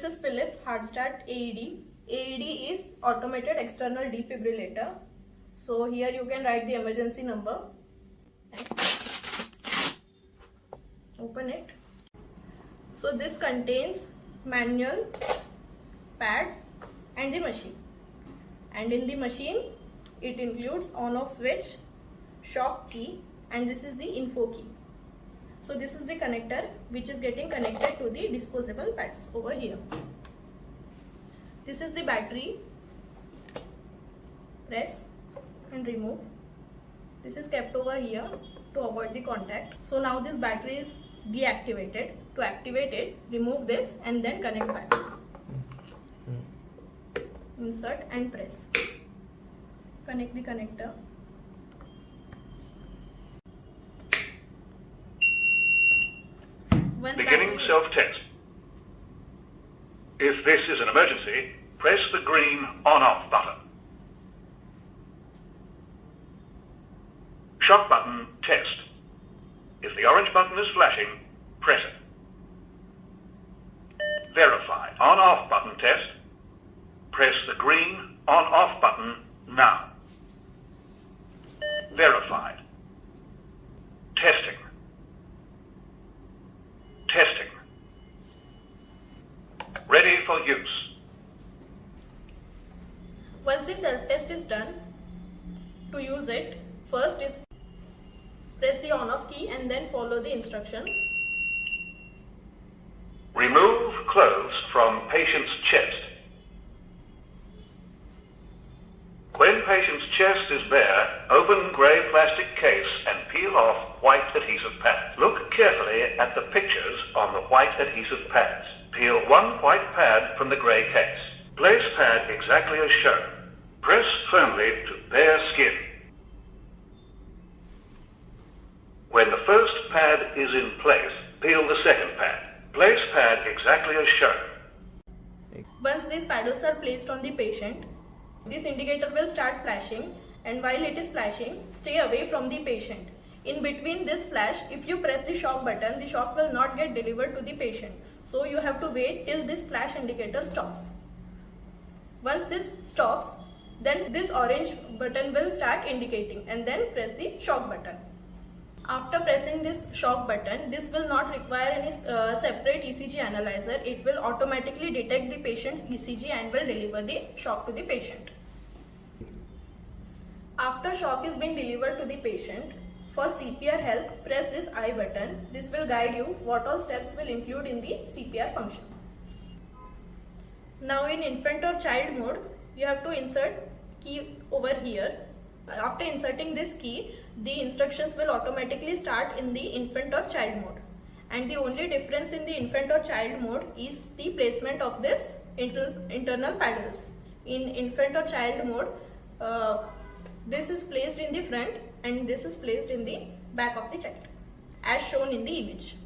is Philips Hardstart AED. AED is automated external defibrillator. So here you can write the emergency number. Open it. So this contains manual, pads and the machine. And in the machine it includes on-off switch, shock key, and this is the info key. So this is the connector which is getting connected to the disposable pads over here. This is the battery. Press and remove. This is kept over here to avoid the contact. So now this battery is deactivated. To activate it, remove this and then connect back. Insert and press. Connect the connector. Beginning self-test. If this is an emergency, press the green on-off button. Shock button test. If the orange button is flashing, press it. Verify on-off button test. Press the green on-off button now. Verified. Testing. Testing. Ready for use. Once the self-test is done, to use it, first is press the on-off key and then follow the instructions. Remove clothes from patient's chest. When patient's chest is bare, open grey plastic case and peel off white adhesive pads. Look carefully at the pictures on the white adhesive pads. Peel one white pad from the grey case. Place pad exactly as shown. Press firmly to bare skin. When the first pad is in place, peel the second pad. Place pad exactly as shown. Once these paddles are placed on the patient, this indicator will start flashing, and while it is flashing, stay away from the patient. In between this flash, if you press the shock button, the shock will not get delivered to the patient. So you have to wait till this flash indicator stops. Once this stops, then this orange button will start indicating, and then press the shock button. After pressing this shock button, this will not require any separate ECG analyzer. It will automatically detect the patient's ECG and will deliver the shock to the patient. After shock is being delivered to the patient, for CPR help, press this I button. This will guide you what all steps will include in the CPR function. Now in infant or child mode, you have to insert key over here. After inserting this key, the instructions will automatically start in the infant or child mode. And the only difference in the infant or child mode is the placement of this internal paddles. In infant or child mode, this is placed in the front and this is placed in the back of the child, as shown in the image.